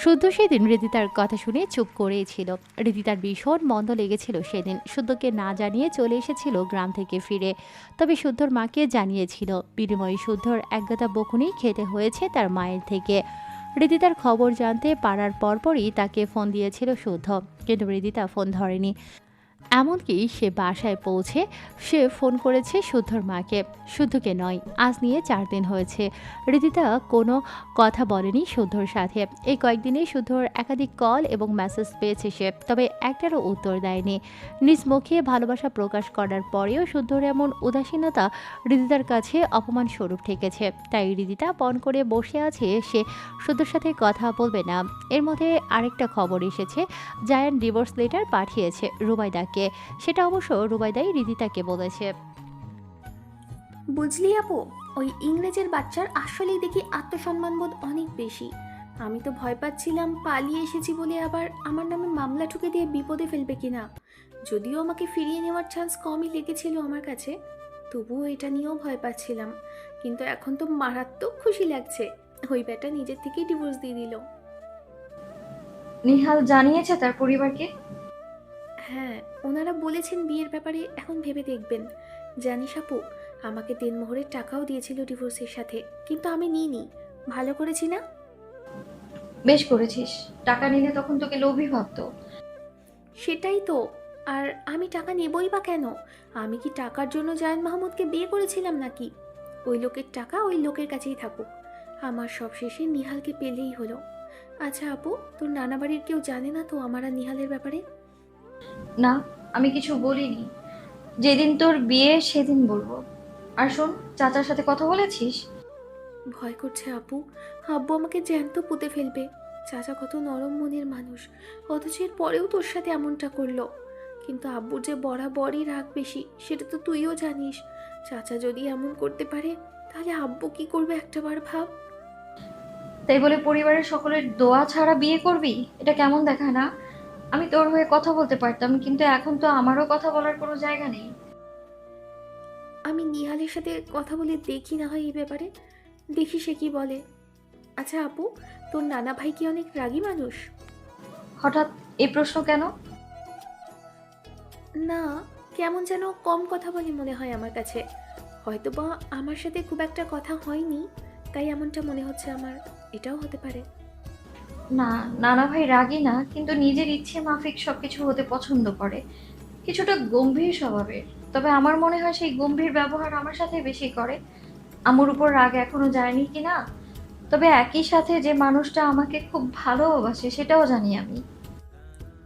শুদ্ধ সেদিন হৃদিতার কথা শুনে চুপ করেই ছিল। হৃদিতার ভীষণ মন্দ লেগেছিল সেদিন। শুদ্ধকে না জানিয়ে চলে এসেছিল গ্রাম থেকে ফিরে, তবে শুদ্ধর মাকে জানিয়েছিল। বিনিময়ে শুদ্ধর একগাদা বকুনি খেতে হয়েছে তার মায়ের থেকে। হৃদিতার খবর জানতে পারার পরপরই তাকে ফোন দিয়েছিল শুদ্ধ, কিন্তু হৃদিতা ফোন ধরেনি। এমনকি সে বাসায় পৌঁছে সে ফোন করেছে শুদ্ধর মাকে, শুদ্ধকে নয়। আজ নিয়ে 4 দিন হয়েছে হৃদিতা কোনো কথা বলেনি শুদ্ধর সাথে। এই কয়েকদিনে শুদ্ধর একাধিক কল এবং মেসেজ পেয়েছে সে, তবে একটারও উত্তর দেয়নি। নিজ মুখে ভালোবাসা প্রকাশ করার পরেও শুদ্ধর এমন উদাসীনতা হৃদিতার কাছে অপমান স্বরূপ ঠেকেছে। তাই হৃদিতা পণ করে বসে আছে, সে শুদ্ধর সাথে কথা বলবে না। এর মধ্যে আরেকটা খবর এসেছে, জায়ান ডিভোর্স লেটার পাঠিয়েছে রুবাইদাকে। সেটা অবশ্য রুবাইদাই হৃদিতাকে বলেছে। বুঝলি আপু, ওই ইংরেজের বাচ্চার আসলেই দেখি আত্মসম্মানবোধ অনেক বেশি। আমি তো ভয় পাচ্ছিলাম পালিয়ে এসেছি বলে আবার আমার নামে মামলা ঠুকে দিয়ে বিপদে ফেলবে কিনা। যদিও আমাকে ফিরিয়ে নেওয়ার চান্স কমই লেগেছিল আমার কাছে, তবুও এটা নিয়েও ভয় পাচ্ছিলাম। কিন্তু এখন তো মারাত্মক খুশি লাগছে, ওই ব্যাটা নিজের থেকেই ডিভোর্স দিয়ে দিল। নিহাল জানিয়েছে তার পরিবারকে? হ্যাঁ, ওনারা বলেছেন বিয়ের ব্যাপারে এখন ভেবে দেখবেন। জানিস আপু, আমাকে দেনমোহরের টাকাও দিয়েছিল ডিভোর্সের সাথে, কিন্তু আমি নিইনি। ভালো করেছি না? বেশ করেছিস। টাকা নিলে তখন তোকে লোভী ভাবতো। সেটাই তো। আর আমি টাকা নেবই বা কেন? আমি কি টাকার জন্য জায়ান মাহমুদকে বিয়ে করেছিলাম নাকি? ওই লোকের টাকা ওই লোকের কাছেই থাকুক, আমার সব শেষে নিহালকে পেলেই হলো। আচ্ছা আপু, তোর নানা বাড়ির কেউ জানে না তো আমার আর নিহালের ব্যাপারে? না, আমি কিছু বলিনি। যেদিন তোর বিয়ে সেদিন বলবো। আর শোন, চাচার সাথে কথা বলেছিস? ভয় করছে আপু, আব্বু আমাকে জ্যান্ত পুঁতে ফেলবে। চাচা কত নরম মনের মানুষ, অথচ এর পরেও তোর সাথে এমনটা করলো। কিন্তু আব্বুর যে বরাবরই রাগ বেশি, সেটা তো তুইও জানিস। চাচা যদি এমন করতে পারে, তাহলে আব্বু কি করবে একটাবার ভাব। তাই বলে পরিবারের সকলের দোয়া ছাড়া বিয়ে করবি? এটা কেমন দেখায় না? আমি তোর হয়ে কথা বলতে পারতাম, কিন্তু এখন তো আমারও কথা বলার কোনো জায়গা নেই। আমি নিহালের সাথে কথা বলে দেখি না হয় এই ব্যাপারে, দেখি সে কি বলে। আচ্ছা আপু, তোর নানা ভাই কি অনেক রাগী মানুষ? হঠাৎ এই প্রশ্ন কেন? না, কেমন যেন কম কথা বলে মনে হয় আমার কাছে। হয়তো বা আমার সাথে খুব একটা কথা হয়নি, তাই এমনটা মনে হচ্ছে আমার। এটাও হতে পারে। না, নানা ভাই রাগী না, কিন্তু নিজের ইচ্ছে মাফিক সবকিছু হতে পছন্দ করে। কিছুটা গম্ভীর স্বভাবের। তবে আমার মনে হয় সেই গম্ভীর ব্যবহার আমার সাথে বেশি করে। আমার উপর রাগ এখনো যায়নি কিনা, তবে একই সাথে যে মানুষটা আমাকে খুব ভালোবাসে সেটাও জানি আমি।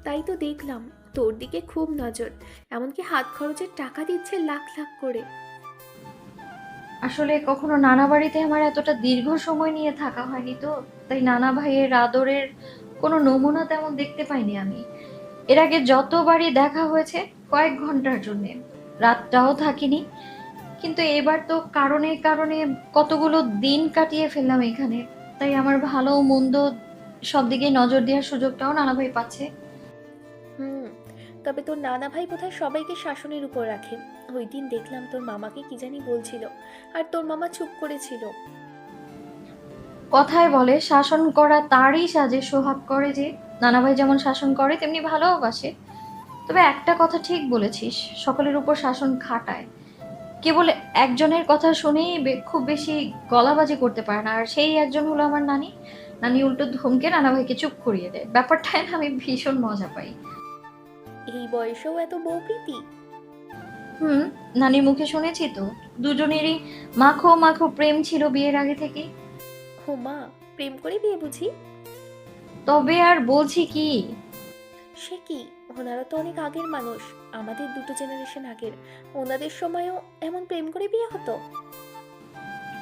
তাই তো দেখলাম, তোর দিকে খুব নজর। এমনকি হাত খরচের টাকা দিচ্ছে লাখ লাখ করে। আসলে কখনো নানা বাড়িতে আমার এতটা দীর্ঘ সময় নিয়ে থাকা হয়নি তো, তাই নানা ভাইয়ের আদরের কোনো নমুনা তেমন দেখতে পাইনি আমি। এর আগে যতবারই দেখা হয়েছে কয়েক ঘন্টার জন্যে, রাতটাও থাকিনি। কিন্তু এবার তো কারণে কারণে কতগুলো দিন কাটিয়ে ফেললাম এখানে। তাই আমার ভালো মন্দ সব দিকে নজর দেওয়ার সুযোগটাও নানা ভাই পাচ্ছে। হুম, তবে তোর নানা ভাই বোধহয় সবাইকে শাসনের উপর রাখে। ওই দিন দেখলাম তোর মামাকে কি জানি বলছিল, আর তোর মামা চুপ করেছিল। কথায় বলে শাসন করা তারই সাজে সোহাগ করে যে। নানা ভাই যেমন শাসন করে তেমনি ভালোবাসে। তবে একটা কথা ঠিক বলেছিস, সকলের উপর শাসন খাটায়। কেবল একজনের কথা শুনেই খুব বেশি গলাবাজি করতে পারে না, আর সেই একজন হলো আমার নানি। নানি উল্টো ধমকে নানা ভাইকে চুপ করিয়ে দেয়। ব্যাপারটায় না আমি ভীষণ মজা পাই। এই বয়সেও এত বউ প্রীতি? হুম, নানির মুখে শুনেছি তো। দুজনেরই মাখো মাখো প্রেম ছিল বিয়ের আগে থেকেই। ও মা, প্রেম করে বিয়ে বুঝি? তবে আর বলছি কি। সে কি, ওনারা তো অনেক আগের মানুষ, আমাদের দুটো জেনারেশন আগের। ওনাদের সময়ও এমন প্রেম করে বিয়ে হতো?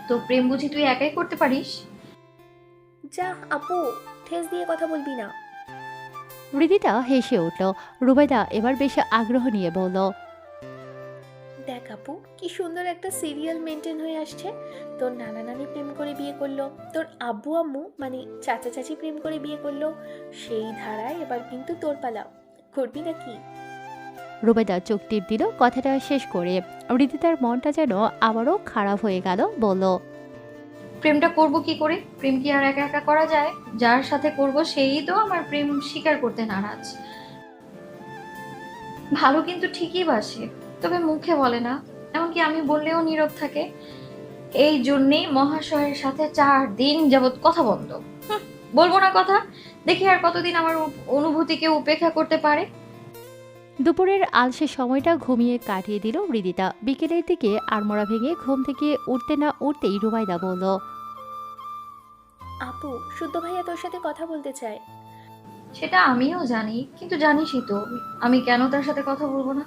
তো প্রেম বুঝি তুই একাই করতে পারিস? যা আপু, ঠেস দিয়ে কথা বলবি না। হৃদিতা হেসে উঠল। রুবাইদা এবার বেশ আগ্রহ নিয়ে বলল, দেখ আপু, কি সুন্দর একটা সিরিয়াল মেনটেন হয়ে আসছে। তোর নানা নানি প্রেম করে বিয়ে করলো, তোর আব্বু আম্মু মানে চাচা চাচি প্রেম করে বিয়ে করলো। সেই ধারায় এবার কিন্তু তোর পালা। করবি নাকি? রুবাইদা চোখ টিপ দিল কথাটা শেষ করে। হৃদিতার মনটা যেন আবারও খারাপ হয়ে গেল, বলল, প্রেমটা করব কি করে? প্রেম কি আর একা একা করা যায়? যার সাথে করব সেই তো আমার প্রেম স্বীকার করতে নারাজ। ভালো কিন্তু ঠিকই বাসে, তবে মুখে বলে না, এমনকি আমি বললেও নীরব থাকে। এই জন্যেই মহাশয়ের সাথে 4 দিন যাবৎ কথা বন্ধ। বলবো না কথা, দেখি আর কতদিন আমার অনুভূতিকে উপেক্ষা করতে পারে। দুপুরের আলসে সময়টা ঘুমিয়ে কাটিয়ে দিল হৃদিতা। বিকেলের দিকে আড়মোড়া ভেঙে ঘুম থেকে উঠতে না উঠতেই রুবাইদা বলল, আপু, শুদ্ধ ভাইয়া তোর সাথে কথা বলতে চায়। সেটা আমিও জানি, কিন্তু জানিসই তো আমি কেন তার সাথে কথা বলবো না।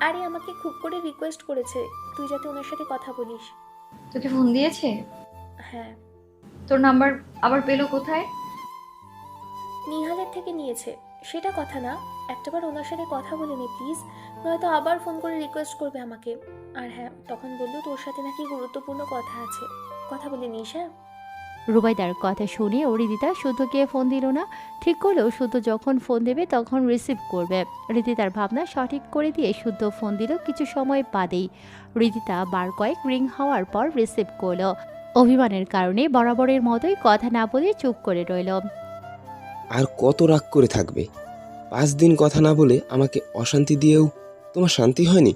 আরে আমাকে খুব করে রিকোয়েস্ট করেছে তুই যাতে ওনার সাথে কথা বলিস। তোকে ফোন দিয়েছে? হ্যাঁ, তোর নাম্বার আবার পেলো কোথায়? নিহালের থেকে নিয়েছে। সেটা কথা না, একটাবার ওনার সাথে কথা বলে নে প্লিজ, নয়তো আবার ফোন করে রিকোয়েস্ট করবে আমাকে। আর হ্যাঁ, তখন বললো তোর সাথে নাকি গুরুত্বপূর্ণ কথা আছে, কথা বলে নিস। হ্যাঁ, রুবাইদার কথা শুনে হৃদিতা শুদ্ধকে ফোন দিল না। ঠিক করলেও শুদ্ধ যখন ফোন দেবে তখন রিসিভ করবে। হৃদিতার ভাবনা সঠিক করে দিয়ে শুদ্ধ ফোন দিল কিছু সময় বাদেই। হৃদিতা বার কয়েক রিং হওয়ার পর রিসিভ করলো। অভিমানের কারণে বরাবরের মতোই কথা না বলে চুপ করে রইল। আর কত রাগ করে থাকবে? 5 দিন কথা না বলে আমাকে অশান্তি দিয়েও তোমার শান্তি হয়নি?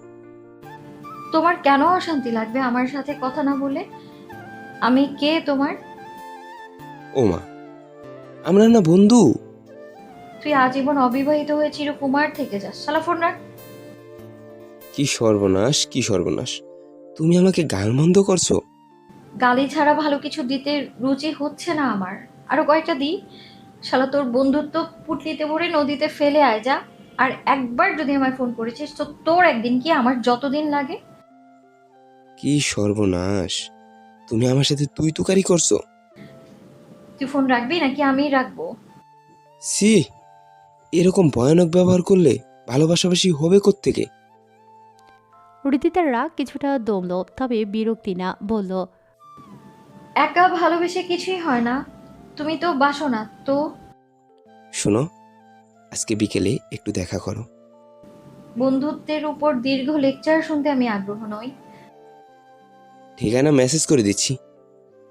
তোমার কেন অশান্তি লাগবে আমার সাথে কথা না বলে? আমি কে তোমার? ওমা, আমরা না বন্ধু? তুই আজীবন অবিবাহিত হয়ে চিরকুমার থেকে যাস। শালা ফোন রাখ। কি সর্বনাশ, কি সর্বনাশ! তুমি আমাকে গালমন্দ করছো? গালি ছাড়া ভালো কিছু দিতে রুচি হচ্ছে না আমার। আরো কয়েকটা দি। শালা তোর বন্ধুত্ব পুটলিতে ভরে নদীতে ফেলে আয় যা। আর একবার যদি আমায় ফোন করেছিস তো তোর একদিন কি আমার যতদিন লাগে। কি সর্বনাশ! তুমি আমার সাথে তুই তুকারি করছো? তুই ফোন রাখবি নাকি আমিই রাখবো? সি, এরকম ভয়ানক ব্যবহার করলে ভালোবাসাবাসি হবে কোত্থেকে? হৃদিতার রাগ কিছুটা দমল, তবে বিরক্তি না, বলল, একা ভালোবেসে কিছুই হয় না। তুমি তো বাসো না তো। শোনো, আজকে বিকেলে একটু দেখা করো। বন্ধুত্বের উপর দীর্ঘ লেকচার শুনতে আমি আগ্রহ নই। ঠিকানা মেসেজ করে দিচ্ছি।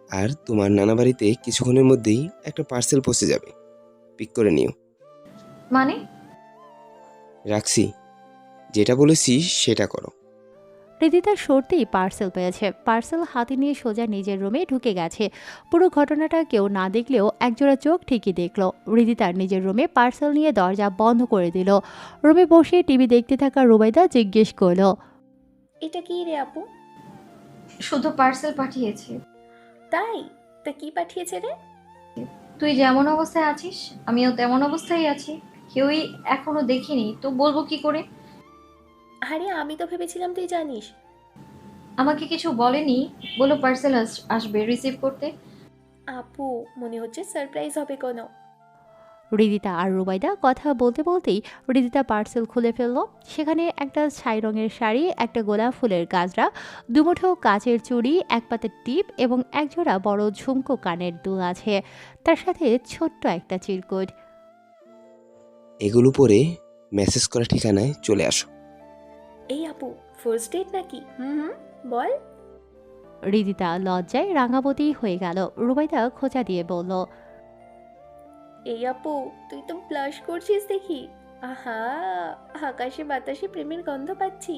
আর তোমার নানা বাড়িতে কিছুক্ষণের মধ্যেই একটা পার্সেল পৌঁছে যাবে, পিক করে নিও। মানে? রাখছি, যেটা বলেছি সেটা করো। হৃদিতা সরতেই পার্সেল পেয়েছে। পার্সেল হাতে নিয়ে সোজা নিজের রুমে ঢুকে গেছে। পুরো ঘটনাটা কেউ না দেখলেও একজোড়া চোখ ঠিকই দেখলো। হৃদিতার নিজের রুমে পার্সেল নিয়ে দরজা বন্ধ করে দিল। রুমে বসে টিভি দেখতে থাকা রুবাইদা জিজ্ঞেস করলো, এটা কি রে আপু? শুধু পার্সেল পাঠিয়েছে। তাই? তা কি পাঠিয়েছে রে? তুই যেমন অবস্থায় আছিস আমিও তেমন অবস্থায় আছি। কেউই এখনো দেখিনি তো বলবো কি করে? আরে আমি তো ভেবেছিলাম তুই জানিস। আমাকে কিছু বলেনি, বলো পার্সেল আসবে রিসিভ করতে। আপু, মনে হচ্ছে সারপ্রাইজ হবে কোনো। হৃদিতা আর রুবাইদা কথা বলতে বলতেই হৃদিতা পার্সেল খুলে ফেলল। সেখানে একটা ছাই রঙের শাড়ি, একটা গোলাপ ফুলের গাজরা, দুমুঠো কাচের চুড়ি, এক পাতের টিপ এবং একজোড়া বড় ঝুমকো কানের দুল আছে। তার সাথে ছোট্ট একটা চিরকুট। এগুলো পরে মেসেজ করা ঠিকানায় চলে আসো। এই আপু, ফার্স্ট ডেট নাকি? হুম, বল। হৃদিতা লজ্জায় রাঙাবতী হয়ে গেল। রুবাইদা খোঁচা দিয়ে বলল, এই আপু, তুই তো ব্লাশ করছিস দেখি। আহা, আকাশে বাতাসে প্রেমের গন্ধ পাচ্ছি।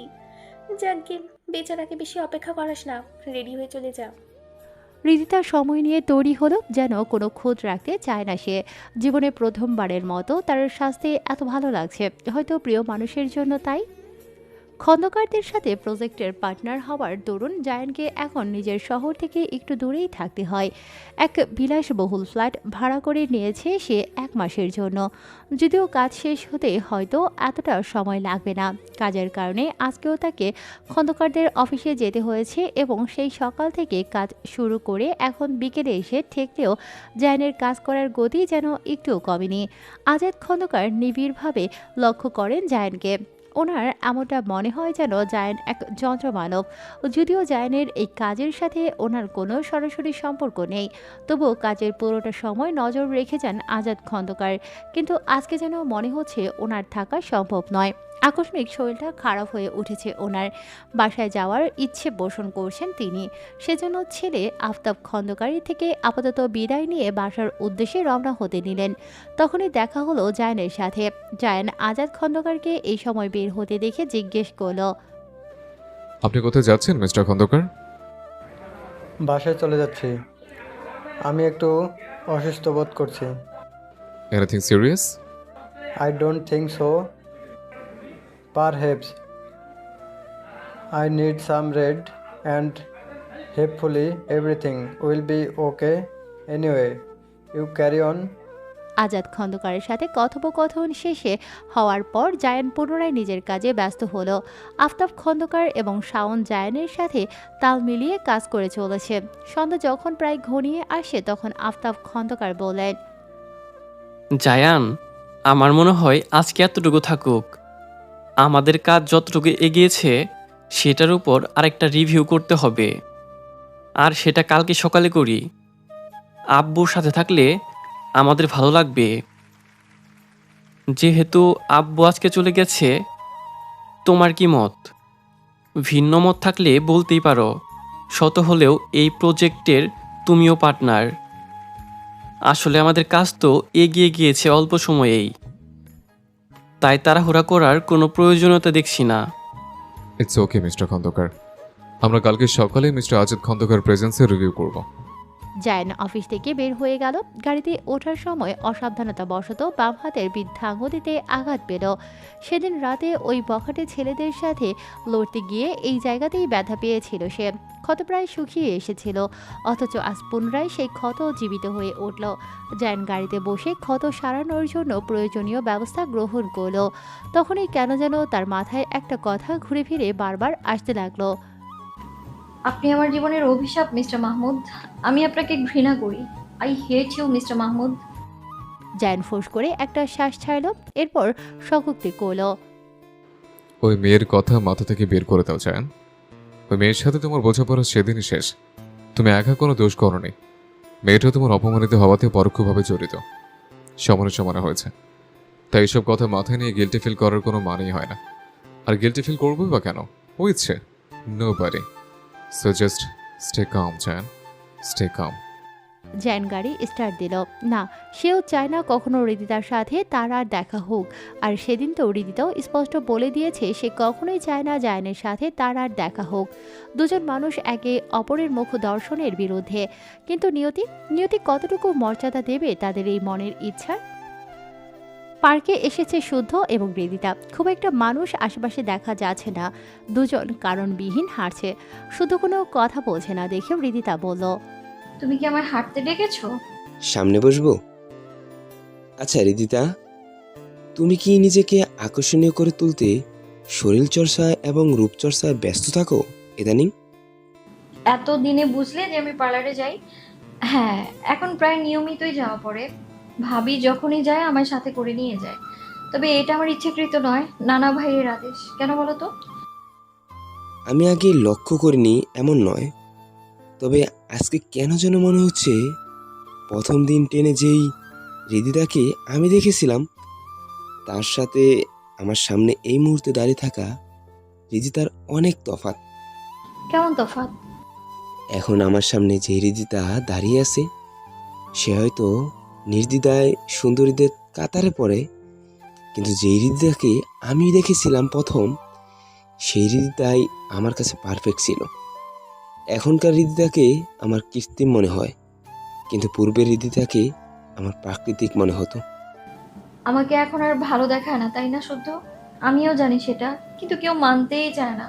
যাকগে, বেচারাকে বেশি অপেক্ষা করাস না, রেডি হয়ে চলে যা। হৃদিতা সময় নিয়ে তৈরি হলো, যেন কোনো খোঁজ রাখতে চায় না সে। জীবনে প্রথমবারের মতো তার সাজতে এত ভালো লাগছে, হয়তো প্রিয় মানুষের জন্য তাই। খন্দকারদের সাথে প্রজেক্টের পার্টনার হওয়ার দরুন জায়ানকে এখন নিজের শহর থেকে একটু দূরেই থাকতে হয়। এক বিলাসবহুল ফ্ল্যাট ভাড়া করে নিয়েছে সে 1 মাসের জন্য। যদিও কাজ শেষ হতে হয়তো এতটা সময় লাগবে না। কাজের কারণে আজকেও তাকে খন্দকারদের অফিসে যেতে হয়েছে এবং সেই সকাল থেকে কাজ শুরু করে এখন বিকেলে এসে ঠেকলেও জায়ানের কাজ করার গতি যেন একটুও কমেনি। আজাদ খন্দকার নিবিড়ভাবে লক্ষ্য করেন জায়ানকে। ওনার এমনটা মনে হয় যেন জায়ান এক যন্ত্রমানব। যদিও জায়ানের এই কাজের সাথে ওনার কোনো সরাসরি সম্পর্ক নেই, তবুও কাজের পুরোটা সময় নজর রেখে যান আজাদ খন্দকার। কিন্তু আজকে যেন মনে হচ্ছে ওনার থাকা সম্ভব নয়। আকস্মিক শরীরটা খারাপ হয়ে উঠেছে ওনার। বাসায় যাওয়ার ইচ্ছে পোষণ করছেন তিনি। সেজন্য ছেলে আফতাব খন্দকারি থেকে আপাতত বিদায় নিয়ে বাসার উদ্দেশ্যে রওনা হতে নিলেন। তখনই দেখা হলো জায়ানের সাথে। জায়ান আজাদ খন্দকারকে এই সময় বের হতে দেখে জিজ্ঞেস করলো, আপনি কোথায় যাচ্ছেন মিস্টার খন্দকার? বাসায় চলে যাচ্ছি। আমি একটু অসুস্থ বোধ করছি। Anything serious? I don't think so. Perhaps I need some rest and hopefully everything will be okay. Anyway you carry on. Azad খন্দকারের সাথে কথোপকথন শেষে হওয়ার পর জায়ান পুনরায় নিজের কাজে ব্যস্ত হলো। আফতাব খন্দকার এবং শাওন জায়ানের সাথে তাল মিলিয়ে কাজ করে চলেছে। সন্ধ্যা যখন প্রায় ঘনিয়ে আসে তখন আফতাব খন্দকার বললেন, জায়ান, আমার মনে হয় আজকে এতটুকু থাকুক। আমাদের কাজ যতটুকু এগিয়েছে সেটার উপর আরেকটা রিভিউ করতে হবে, আর সেটা কালকে সকালে করি। আব্বুর সাথে থাকলে আমাদের ভালো লাগবে। যেহেতু আব্বু আজকে চলে গেছে, তোমার কি মত? ভিন্ন মত থাকলে বলতেই পারো। শত হলেও এই প্রজেক্টের তুমিও পার্টনার। আসলে আমাদের কাজ তো এগিয়ে গিয়েছে অল্প সময়েই, তাই তাড়াহুড়া করার কোনো প্রয়োজনীয়তা দেখছি না। ইটস ওকে মিস্টার খন্দকার, আমরা কালকে সকালে মিস্টার আজাদ খন্দকার প্রেজেন্সে রিভিউ করব। জায়ান অফিস থেকে বের হয়ে গেল। গাড়িতে ওঠার সময় অসাবধানতা বশত বাম হাতের বৃদ্ধাঙ্গুলিতে আঘাত পেল। সেদিন রাতে ওই বখাটে ছেলেদের সাথে লড়তে গিয়ে এই জায়গাতেই ব্যথা পেয়েছিল সে। ক্ষত প্রায় শুকিয়ে এসেছিল, অথচ আজ পুনরায় সেই ক্ষত জীবিত হয়ে উঠল। জায়ান গাড়িতে বসে ক্ষত সারানোর জন্য প্রয়োজনীয় ব্যবস্থা গ্রহণ করলো। তখনই কেন যেন তার মাথায় একটা কথা ঘুরে ফিরে বারবার আসতে লাগলো। আপনি আমার জীবনের অভিশাপ মিস্টার মাহমুদ। আমি আপনাকে ঘৃণা করি। I hate you mister Mahmud. Zayan ফোঁস করে একটা শ্বাস ছাড়ল, এরপর শকুক্তি করল, ওই মেয়ের কথা মাথা থেকে বের করে দাও জায়ান। ওই মেয়ের সাথে তোমার বোঝাপড়া সেদিনই শেষ। তুমি একা কোনো দোষ করনি। মেয়েটা তোমার অপমানিত হওয়াতে পরোক্ষভাবে জড়িত, সমানে সমানে হয়েছে। তাই এইসব কথা মাথায় নিয়ে গিল্টি ফিল করার কোনো মানেই হয় না। আর গিল্টি ফিল করবোই বা কেন? ও ইচ্ছে নো বাড়ি। So just stay calm Zayan, stay calm. Zayan গাড়ি স্টার্ট দিল। না, সেও চায় না কখনো হৃদিতার সাথে তার আর দেখা হোক। আর সেদিন তো হৃদিতাও স্পষ্ট বলে দিয়েছে সে কখনোই চায় না জায়ানের সাথে তার আর দেখা হোক। দুজন মানুষ একে অপরের মুখ দর্শনের বিরুদ্ধে, কিন্তু নিয়তি কতটুকু মর্যাদা দেবে তাদের এই মনের ইচ্ছা? পার্কে এসেছে শুদ্ধ এবং হৃদিতা। খুব একটা মানুষ আশেপাশে দেখা যাচ্ছে না। দুজন কারণবিহীন হাঁটছে। শুদ্ধ কোনো কথা বলছে না দেখে হৃদিতা বলল, তুমি কি আমায় হাঁটতে ডেকেছো? সামনে বসবো? আচ্ছা রিদিতা, তুমি কি নিজেকে আকর্ষণীয় করে তুলতে শরীর চর্চা এবং রূপচর্চায় ব্যস্ত থাকো ইদানিং? এত দিনে বুঝলে যে আমি পার্লারে যাই? হ্যাঁ, এখন প্রায় নিয়মিতই যাওয়া পড়ে। ভাবি যখনই যায় আমার সাথে করে নিয়ে যায়। তবে এটা আমার ইচ্ছাকৃত নয়, নানা ভাইয়ের আদেশ। কেন বলো তো? আমি আগে লক্ষ্য করিনি এমন নয়, তবে আজকে কেন যেন মনে হচ্ছে প্রথম দিন ট্রেনে যেই হৃদিতাকে আমি দেখেছিলাম তার সাথে আমার সামনে এই মুহূর্তে দাঁড়িয়ে থাকা হৃদিতার অনেক তফাৎ। কেমন তফাৎ? এখন আমার সামনে যে হৃদিতা দাঁড়িয়ে আছে সে হয়তো নির্দ্বিধায় সুন্দরীদের কাতারে পড়ে, কিন্তু যে হৃদিতাকে আমি দেখেছিলাম প্রথম সেই হৃদিতাই আমার কাছে পারফেক্ট ছিল। এখনকার হৃদিতাকে আমার কৃত্রিম মনে হয়, কিন্তু পূর্বের হৃদিতাকে আমার প্রাকৃতিক মনে হতো। আমাকে এখন আর ভালো দেখায় না, তাই না শুদ্ধ? আমিও জানি সেটা, কিন্তু কেউ মানতেই চায় না।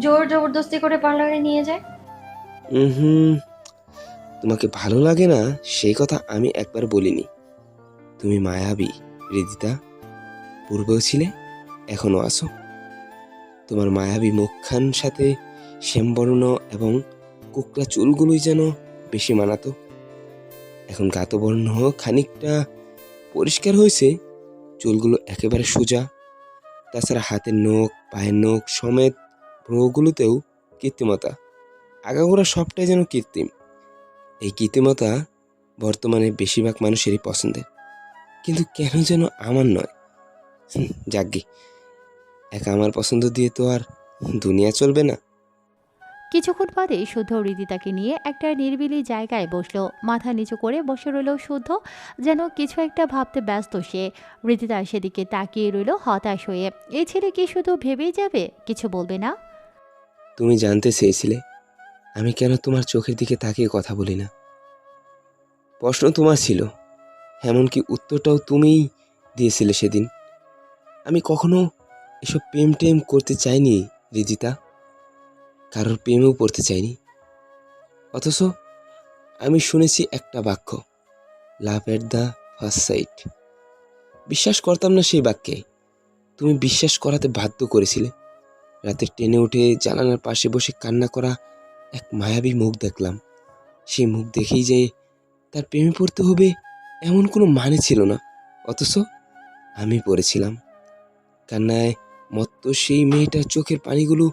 জোর জবরদস্তি করে পার্লারে নিয়ে যায়। হুম, তোমাকে ভালো লাগে না সেই কথা আমি একবার বলিনি। তুমি মায়াবী হৃদিতা, পূর্বেও ছিলে, এখনো আছো। তোমার মায়াবী মুখখান সাথে শ্যামবর্ণ এবং কোকড়া চুলগুলোই যেন বেশি মানাতো। এখন গাতবর্ণ খানিকটা পরিষ্কার হয়েছে, চুলগুলো একেবারে সোজা। তাছাড়া হাতের নখ, পায়ের নখ সমেত ভ্রুগুলোতেও কৃত্রিমতা। আগাগোড়া সবটাই যেন কৃত্রিম। এই কৃত্রিমতা বর্তমানে বেশিরভাগ মানুষেরই পছন্দের, কিন্তু কেন যেন আমার নয়। যাকগে, একা আমার পছন্দ দিয়ে তো আর দুনিয়া চলবে না। কিছুক্ষণ বাদে শুদ্ধ হৃদিতাকে নিয়ে একটা নিরিবিলি জায়গায় বসলো। মাথা নিচু করে বসে রইল শুদ্ধ, যেন কিছু একটা ভাবতে ব্যস্ত সে। হৃদিতা সেদিকে তাকিয়ে রইল হতাশ হয়ে। এই ছেলে কি শুধু ভেবেই যাবে, কিছু বলবে না? তুমি জানতে চেয়েছিলে আমি কেন তোমার চোখের দিকে তাকিয়ে কথা বলি না। প্রশ্ন তোমার ছিল, এমনকি উত্তরটাও তুমিই দিয়েছিলে সেদিন। আমি কখনো এসব প্রেম টেম করতে চাইনি রিদিতা, কারোর প্রেমেও পড়তে চাইনি। অথচ আমি শুনেছি একটা বাক্য, লাভ এট দ্য ফার্স্ট সাইট। বিশ্বাস করতাম না সেই বাক্যে, তুমি বিশ্বাস করাতে বাধ্য করেছিলে। রাতে ট্রেনে উঠে জানালার পাশে বসে কান্না করা এক মায়াবী মুখ দেখলাম। সেই মুখ দেখেই যে তার প্রেমে পড়তে হবে এমন কোনো মানে ছিল না, অথচ আমি পড়েছিলাম। কান্নায় মত্ত সেই মেয়েটার চোখের পানিগুলো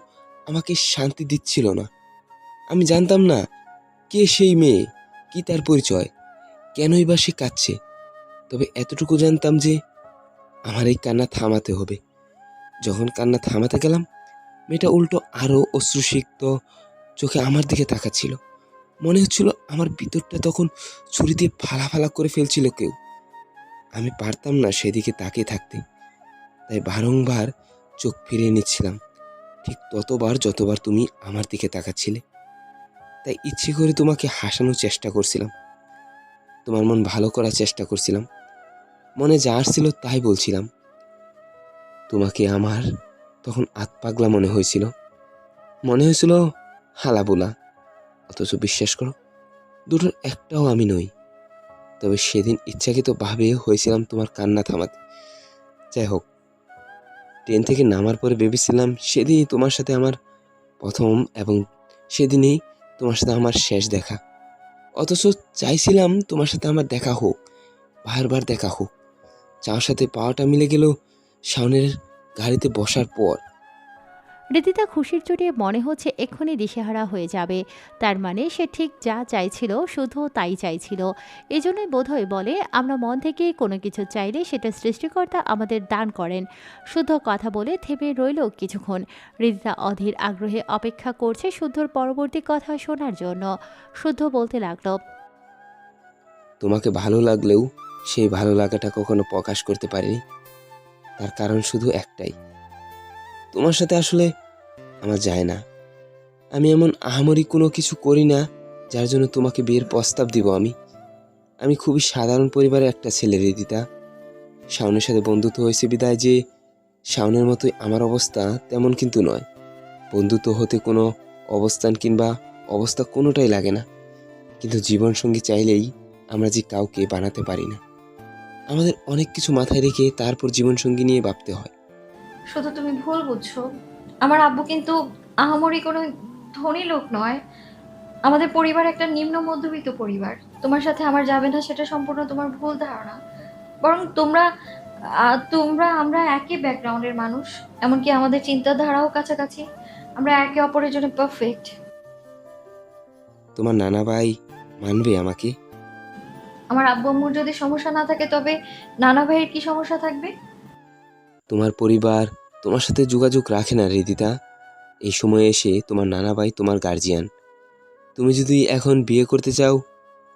আমাকে শান্তি দিচ্ছিল না। আমি জানতাম না কে সেই মেয়ে, কি তার পরিচয়, কেনই বা সে কাঁদছে। তবে এতটুকু জানতাম যে আমার এই কান্না থামাতে হবে। যখন কান্না থামাতে গেলাম, মেয়েটা উল্টো আরও অশ্রুসিক্ত চোখে আমার দিকে তাকাচ্ছিল। মনে হচ্ছিল আমার ভিতরটা তখন ছুরি দিয়ে ফালা ফালা করে ফেলছিল কেউ। আমি পারতাম না সেদিকে তাকিয়ে থাকতে, তাই বারংবার চোখ ফিরিয়ে নিচ্ছিলাম, ঠিক ততবার যতবার তুমি আমার দিকে তাকাচ্ছিলে। তাই ইচ্ছে করে তোমাকে হাসানোর চেষ্টা করছিলাম, তোমার মন ভালো করার চেষ্টা করছিলাম। মনে যা আসছিল তাই বলছিলাম। তোমাকে আমার তখন আতপাগলা মনে হয়েছিল, মনে হয়েছিল হালাবোলা। অথচ বিশ্বাস করো, দুটোর একটাও আমি নই। তবে সেদিন ইচ্ছাকৃত ভাবে হয়েছিলাম তোমার কান্না থামাতে। যাই হোক, ট্রেন থেকে নামার পরে ভেবেছিলাম সেদিনই তোমার সাথে আমার প্রথম এবং সেদিনই তোমার সাথে আমার শেষ দেখা। অথচ চাইছিলাম তোমার সাথে আমার দেখা হোক, বারবার দেখা হোক। চাওয়ার সাথে পাওয়াটা মিলে গেল শাওনের গাড়িতে বসার পর। হৃদিতা খুশির চোটে মনে হচ্ছে এক্ষুনি দিশেহারা হয়ে যাবে। তার মানে সে ঠিক যা চাইছিল শুধু তাই চাইছিল। এজন্যই বোধহয় বলে, আমরা মন থেকে কোনো কিছু চাইলে সেটা সৃষ্টিকর্তা আমাদের দান করেন। শুদ্ধ কথা বলে থেমে রইল কিছুক্ষণ। হৃদিতা অধীর আগ্রহে অপেক্ষা করছে শুদ্ধর পরবর্তী কথা শোনার জন্য। শুদ্ধ বলতে লাগলো, তোমাকে ভালো লাগলেও সেই ভালো লাগাটা কখনো প্রকাশ করতে পারিনি। তার কারণ শুধু একটাই, তোমার সাথে আসলে আমার যায় না। আমি এমন আহামরি কোনো কিছু করি না যার জন্য তোমাকে বিয়ের প্রস্তাব দিব। আমি খুবই সাধারণ পরিবারের একটা ছেলে রিদিতা। শাওনের সাথে বন্ধুত্ব হয়েছে বিদায় যে শাওনের মতোই আমার অবস্থা তেমন কিন্তু নয়। বন্ধুত্ব হতে কোনো অবস্থান কিংবা অবস্থা কোনোটাই লাগে না, কিন্তু জীবনসঙ্গী চাইলেই আমরা যে কাউকে বানাতে পারি না। আমাদের অনেক কিছু মাথায় রেখে তারপর জীবনসঙ্গী নিয়ে ভাবতে হয়। শুধু তুমি ভুল বুঝছো। আমার আব্বু কিন্তু আহামরি কোনো ধনী লোক নয়। আমাদের পরিবার একটা নিম্ন মধ্যবিত্ত পরিবার। তোমার সাথে আমার যাবে না সেটা সম্পূর্ণ তোমার ভুল ধারণা। বরং তোমরা আমরা একই ব্যাকগ্রাউন্ডের মানুষ। এমনকি আমাদের চিন্তাধারাও কাছাকাছি। আমরা একে অপরের জন্য পারফেক্ট। তোমার নানা ভাই মানবে আমাকে? আমার আব্বু আম্মুর যদি সমস্যা না থাকে তবে নানা ভাইয়ের কি সমস্যা থাকবে? তোমার পরিবার তোমার সাথে যোগাযোগ রাখে না রিদিতা। এই সময়ে এসে তোমার নানা ভাই তোমার গার্জিয়ান। তুমি যদি এখন বিয়ে করতে চাও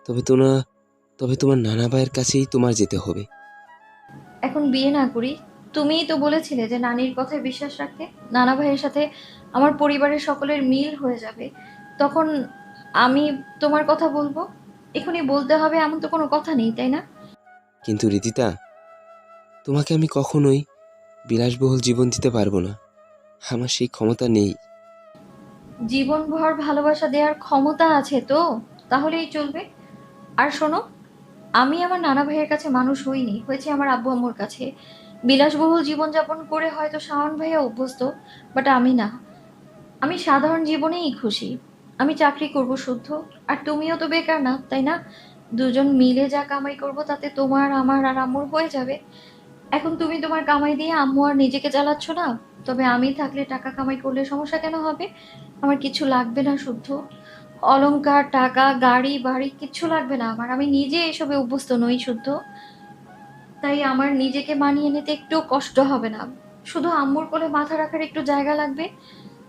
তবে তোমার নানা ভাইয়ের কাছেই তোমার যেতে হবে। এখন বিয়ে না করি? তুমিই তো বলেছিলে যে নানির কথায় বিশ্বাস রাখতে। নানা ভাইয়ের সাথে আমার পরিবারের সকলের মিল হয়ে যাবে। তখন আমি তোমার কথা বলবো। এখনই বলতে হবে এমন তো কোনো কথা নেই, তাই না? কিন্তু রিদিতা, তোমাকে আমি কখনোই বিলাসবহুল জীবন দিতে পারবো না। আমার সেই ক্ষমতা নেই। জীবনভর ভালোবাসা দেওয়ার ক্ষমতা আছে তো, তাহলেই চলবে। আর শোনো, আমি আমার নানা ভাইয়ের কাছে মানুষ হইনি, হয়েছে আমার আব্বু আম্মুর কাছে। বিলাসবহুল জীবনযাপন করে হয়তো শাওন ভাইয়া অভ্যস্ত, বাট আমি না। আমি সাধারণ জীবনেই খুশি। আমি চাকরি করব শুদ্ধ, আর তুমিও তো বেকার না, তাই না? দুজন মিলে যা কামাই করব তাতে তোমার, আমার আর আম্মুর হয়ে যাবে। এখন তুমি তোমার কামাই দিয়ে আম্মু আর নিজেকে চালাচ্ছ না, তবে আমি থাকলে টাকা কামাই করলে সমস্যা কেন হবে? আমার কিছু লাগবে না শুদ্ধ। অলংকার, টাকা, গাড়ি বাড়ি কিচ্ছু লাগবে না আমার। আমি নিজে এসবে অভ্যস্ত নই শুদ্ধ। তাই আমার নিজেকে মানিয়ে নিতে একটু কষ্ট হবে না। শুধু আম্মুর কোলে মাথা রাখার একটু জায়গা লাগবে,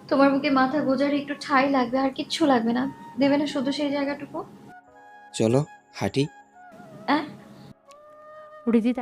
তোমার বুকে মাথা গোজার একটু ঠাঁই লাগবে, আর কিচ্ছু লাগবে না। দেবে না শুধু সেই জায়গাটুকু? চলো হাঁটি। হ্যাঁ। হৃদিতা